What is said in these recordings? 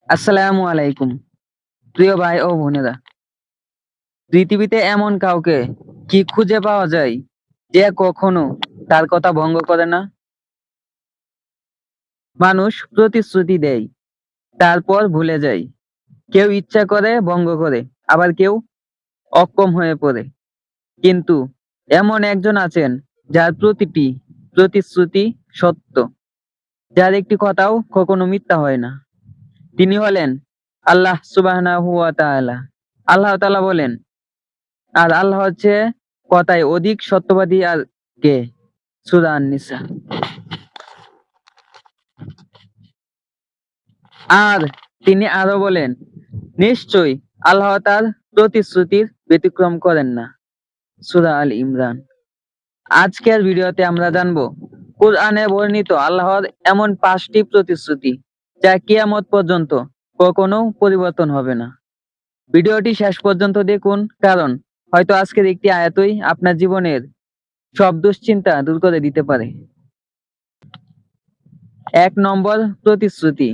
আসসালামু আলাইকুম। প্রিয় ভাই ও বোনেরা, পৃথিবীতে এমন কাউকে কি খুঁজে পাওয়া যায় যে কখনো তার কথা ভঙ্গ করে না? মানুষ প্রতিশ্রুতি দেয়, তারপর ভুলে যায়। কেউ ইচ্ছা করে ভঙ্গ করে, আবার কেউ অক্ষম হয়ে পড়ে। কিন্তু এমন একজন আছেন যার প্রতিটি প্রতিশ্রুতি সত্য, যার একটি কথাও কখনো মিথ্যা হয় না। তিনি হলেন আল্লাহ সুবহানাহু ওয়া তাআলা। আল্লাহ তাআলা বলেন, আর আল্লাহ হচ্ছে কথায় অধিক সত্যবাদী আর কে? সূরা আন-নিসা। আর তিনি আরো বলেন, নিশ্চয়ই আল্লাহ তার প্রতিশ্রুতির ব্যতিক্রম করেন না। সূরা আল ইমরান। আজকের ভিডিওতে আমরা জানবো কুরআনে বর্ণিত আল্লাহর এমন 5টি প্রতিশ্রুতি যা কিয়ামত পর্যন্ত কখনো পরিবর্তন হবে না। ভিডিওটি শেষ পর্যন্ত দেখুন, কারণ হয়তো আজকের একটি আয়াতই আপনার জীবনের সব দুশ্চিন্তা দূর করে দিতে পারে। 1 নম্বর প্রতিশ্রুতি,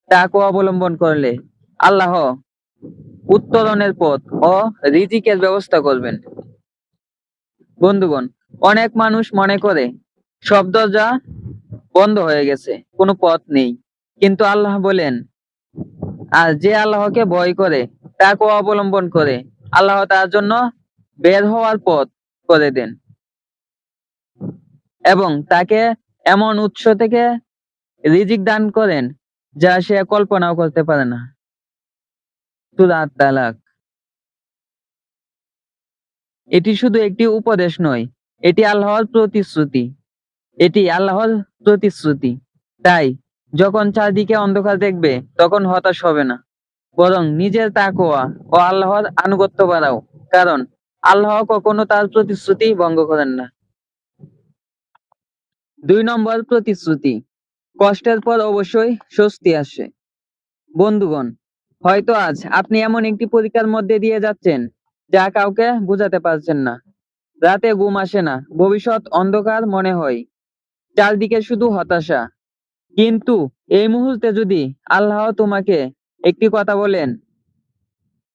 তাকওয়া অবলম্বন করলে আল্লাহ উত্তরণের পথ ও রিজিকের ব্যবস্থা করবেন। বন্ধুগণ, অনেক মানুষ মনে করে সব দরজা বন্ধ হয়ে গেছে, কোনো পথ নেই। কিন্তু আল্লাহ বলেন, আর যে আল্লাহকে ভয় করে, তাকওয়া অবলম্বন করে, আল্লাহ তার জন্য বের হওয়ার পথ করে দেন এবং তাকে এমন উৎস থেকে রিজিক দান করেন যা সে কল্পনাও করতে পারে না। সূরা আত-তালাক। এটি শুধু একটি উপদেশ নয়, এটি আল্লাহর প্রতিশ্রুতি। এটি আল্লাহর প্রতিশ্রুতি। তাই যখন চারদিকে অন্ধকার দেখবে, তখন হতাশ হবে না, বরং নিজের তাকওয়া ও আল্লাহর আনুগত্য বাড়াও, কারণ আল্লাহ কখনো তার প্রতিশ্রুতি ভঙ্গ করেন না। 2 নম্বর প্রতিশ্রুতি, কষ্টের পর অবশ্যই স্বস্তি আসে। বন্ধুগণ, হয়তো আজ আপনি এমন একটি পরীক্ষার মধ্যে দিয়ে যাচ্ছেন যা কাউকে বোঝাতে পারছেন না। রাতে ঘুম আসে না, ভবিষ্যৎ অন্ধকার মনে হয়, চারদিকে শুধু হতাশা। কিন্তু এই মুহূর্তে যদি আল্লাহ তোমাকে একটি কথা বলেন,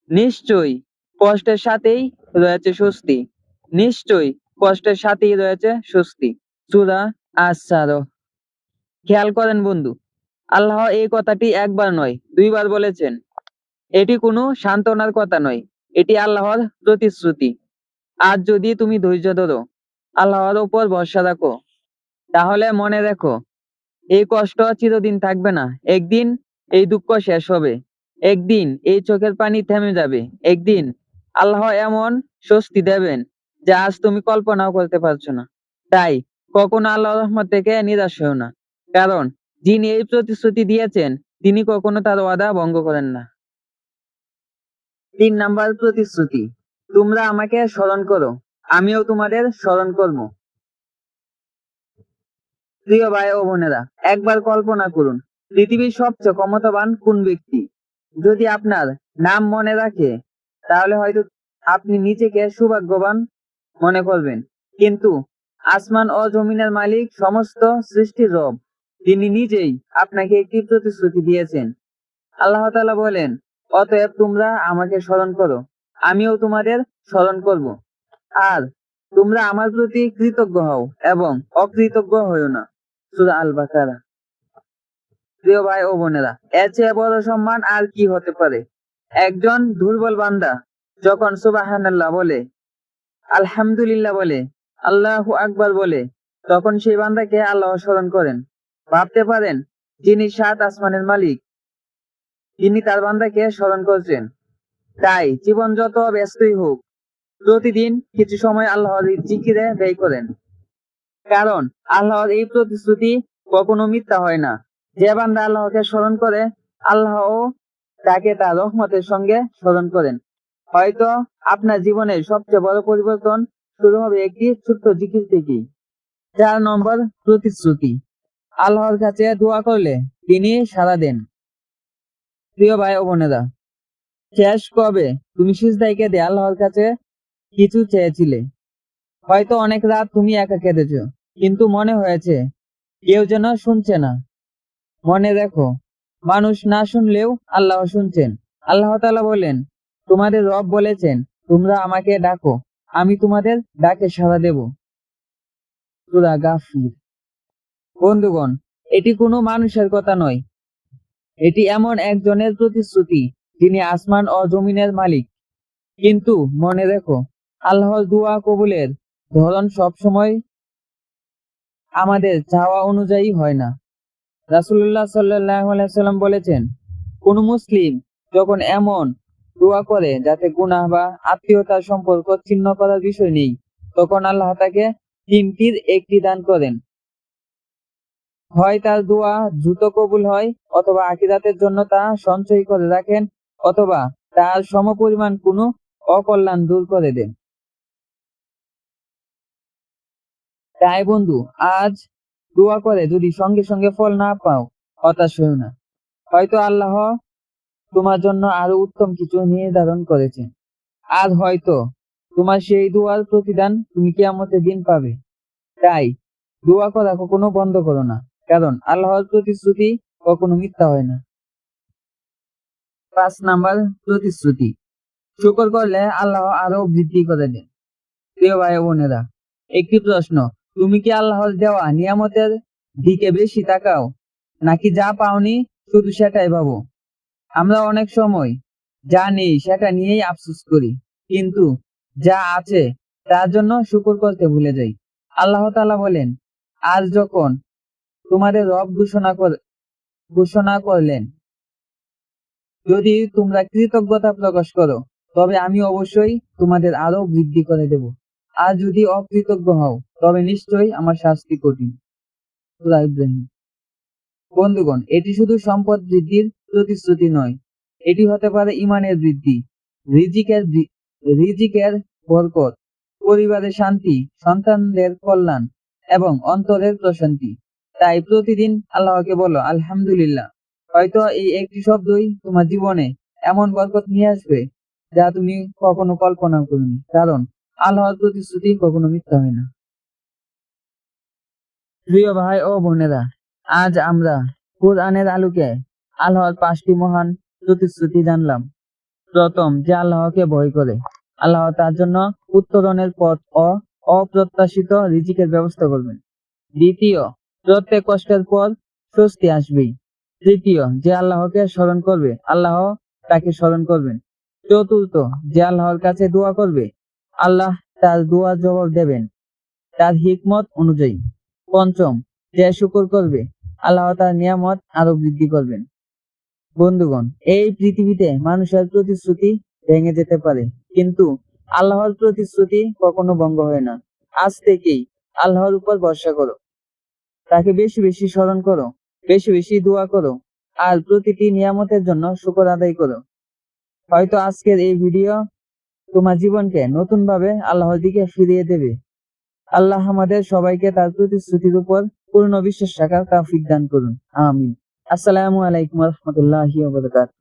নিশ্চয়ই কষ্টের সাথেই রয়েছে স্বস্তি, নিশ্চয়ই কষ্টের সাথেই রয়েছে স্বস্তি। সূরা আস-সারহ। খেয়াল করেন বন্ধু, আল্লাহ এই কথাটি একবার নয়, 2 বার বলেছেন। এটি কোনো সান্ত্বনার কথা নয়, এটি আল্লাহর প্রতিশ্রুতি। আজ যদি তুমি ধৈর্য ধরো, আল্লাহর উপর ভরসা রাখো, তাহলে মনে রেখো, এই কষ্ট চিরদিন থাকবে না। একদিন এই দুঃখ শেষ হবে, একদিন এই চোখের পানি থেমে যাবে, একদিন আল্লাহ এমন স্বস্তি দেবেন যা আজ তুমি কল্পনাও করতে পারছো না। তাই কখনো আল্লাহর রহমত থেকে নিরাশ হও না, কারণ যিনি এই প্রতিশ্রুতি দিয়েছেন তিনি কখনো তার ওয়াদা ভঙ্গ করেন না। 3 নাম্বার প্রতিশ্রুতি, তোমরা আমাকে স্মরণ করো, আমিও তোমাদের স্মরণ করব। প্রিয় ভাই ও বোনেরা, একবার কল্পনা করুন, পৃথিবীর সবচেয়ে ক্ষমতাবান কোন ব্যক্তি যদি আপনার নাম মনে রাখে, তাহলে হয়তো আপনি নিজেকে সৌভাগ্যবান মনে করবেন। কিন্তু আসমান ও জমিনের মালিক, সমস্ত সৃষ্টির রব, তিনি নিজেই আপনাকে একটি প্রতিশ্রুতি দিয়েছেন। আল্লাহ তাআলা বলেন, অতএব তোমরা আমাকে স্মরণ করো, আমিও তোমাদের স্মরণ করব। আর তোমরা আমার প্রতি কৃতজ্ঞ হও এবং অকৃতজ্ঞ হইও না। সূরা আল-বাকারা। প্রিয় ভাই ও বোনেরা, এর চেয়ে বড় সম্মান আর কি হতে পারে? একজন দুর্বল বান্দা যখন সুবহানাল্লাহ বলে, আলহামদুলিল্লাহ বলে, আল্লাহু আকবার বলে, তখন সেই বান্দাকে আল্লাহ স্মরণ করেন। ভাবতে পারেন, যিনি 7 আসমানের মালিক, তিনি তার বান্দাকে স্মরণ করছেন। তাই জীবন যত ব্যস্তই হোক, প্রতিদিন কিছু সময় আল্লাহর জিকিরে ব্যয় করেন, কারণ আল্লাহর এই প্রতিশ্রুতি কখনো মিথ্যা হয় না। যে বান্দা আল্লাহকে স্মরণ করে, আল্লাহও তাকে তার রহমতের সঙ্গে স্মরণ করেন। হয়তো আপনার জীবনের সবচেয়ে বড় পরিবর্তন শুরু হবে একটি ছোট্ট জিকির থেকেই। 4 নম্বর প্রতিশ্রুতি, আল্লাহর কাছে দোয়া করলে তিনি সাড়া দেন। প্রিয় ভাই ও বোনেরা, শেষ কবে তুমি সিজদায় কেঁদে আল্লাহর কাছে কিছু চেয়েছিলে? হয়তো অনেক রাত তুমি একা কেঁদেছো, কিন্তু মনে হয়েছে কেউ যেন শুনছে না। মনে রেখো, মানুষ না শুনলেও আল্লাহ শুনছেন। আল্লাহ তাআলা বলেন, তোমাদের রব বলেছেন, তোমরা আমাকে ডাকো, আমি তোমাদের ডাকে সাড়া দেব। সূরা গাফির। বন্ধুগণ, এটি কোনো মানুষের কথা নয়, এটি এমন একজনের প্রতিশ্রুতি যিনি আসমান ও জমিনের মালিক। কিন্তু মনে রেখো, আল্লাহর দোয়া কবুলের ধরন সবসময় আমাদের চাওয়া অনুযায়ী হয় না। রাসূলুল্লাহ সাল্লাল্লাহু আলাইহি সাল্লাম বলেছেন, কোন মুসলিম যখন এমন দোয়া করে যাতে গুনাহ বা আত্মীয়তার সম্পর্ক ছিন্ন করার বিষয় নেই, তখন আল্লাহ তাকে তিনটির একটি দান করেন। হয় তার দোয়া দ্রুত কবুল হয়, অথবা আখিরাতের জন্য তা সঞ্চয় করে রাখেন, অথবা তার সমপরিমাণ কোনো অকল্যাণ দূর করে দেন। তাই বন্ধু, আজ দোয়া করে যদি সঙ্গে সঙ্গে ফল না পাও, হতাশ হও না। হয়তো আল্লাহ তোমার জন্য আরো উত্তম কিছু নির্ধারণ করেছেন। আর হয়তো তোমার সেই দোয়ার প্রতিদান তুমি কিয়ামতের দিন পাবে। তাই দোয়া করা কখনো বন্ধ করো না, কারণ আল্লাহর প্রতিশ্রুতি কখনো মিথ্যা হয় না। 5 নাম্বার প্রতিশ্রুতি, শুকর করলে আল্লাহ আরো বৃদ্ধি করে দেন। প্রিয় ভাই ও বোনেরা, একটি প্রশ্ন, তুমি কি আল্লাহর দেওয়া নিয়ামতের দিকে বেশি তাকাও, নাকি যা পাওনি শুধু সেটাই ভাবো? আমরা অনেক সময় যা নেই সেটা নিয়েই আফসোস করি, কিন্তু যা আছে তার জন্য শুকর করতে ভুলে যাই। আল্লাহ তাআলা বলেন, আজ যখন তোমাদের রব ঘোষণা করলেন, যদি তোমরা কৃতজ্ঞতা প্রকাশ করো, তবে আমি অবশ্যই তোমাদের আরো বৃদ্ধি করে দেব। আর যদি অকৃতজ্ঞ হও, তবে নিশ্চয়ই আমার শাস্তি কঠিন। সূরা ইব্রাহিম। বন্ধুগণ, এটি শুধু সম্পদ বৃদ্ধির প্রতিশ্রুতি নয়, এটি হতে পারে ঈমানের বৃদ্ধি, রিজিকের বরকত, পরিবারের শান্তি, সন্তানদের কল্যাণ এবং অন্তরের প্রশান্তি। তাই প্রতিদিন আল্লাহকে বলো আলহামদুলিল্লাহ। হয়তো এই একটি শব্দই তোমার জীবনে এমন বরকত নিয়ে আসবে যা তুমি কখনো কল্পনা করনি, কারণ আল্লাহর প্রতিশ্রুতি কখনো মিথ্যা হয় না। প্রিয় ভাই ও বোনেরা, আজ আমরা কুরআনের আলোকে আল্লাহর 5টি মহান প্রতিশ্রুতি জানলাম। প্রথম, যে আল্লাহকে ভয় করে, আল্লাহ তার জন্য উত্তরণের পথ ও অপ্রত্যাশিত রিজিকের ব্যবস্থা করবেন। দ্বিতীয়, প্রত্যেক কষ্টের পর স্বস্তি আসবেই। তৃতীয়, যে আল্লাহকে স্মরণ করবে, আল্লাহ তাকে স্মরণ করবেন। চতুর্থ, যে আল্লাহর কাছে দোয়া করবে, আল্লাহ তার দোয়ার জবাব দেবেন তার হিকমত অনুযায়ী। পঞ্চম, যে শুকর করবে, আল্লাহ তার নিয়ামত আরো বৃদ্ধি করবেন। বন্ধুগণ, এই পৃথিবীতে মানুষের প্রতিশ্রুতি ভেঙে যেতে পারে, কিন্তু আল্লাহর প্রতিশ্রুতি কখনো ভঙ্গ হয় না। আজ থেকেই আল্লাহর উপর ভরসা করো, তাকে বেশি বেশি স্মরণ করো, বেশি বেশি দোয়া করো, আর প্রতিটি নিয়ামতের জন্য শুকর আদায় করো। হয়তো আজকের এই ভিডিও তোমার জীবনকে নতুন ভাবে আল্লাহর দিকে ফিরিয়ে দেবে। আল্লাহ আমাদের সবাইকে তার প্রতিশ্রুতির উপর পূর্ণ বিশ্বাস রাখার তৌফিক দান করুন। আমিন। আসসালামু আলাইকুম ওয়া রাহমাতুল্লাহি ওয়া বারাকাতুহু।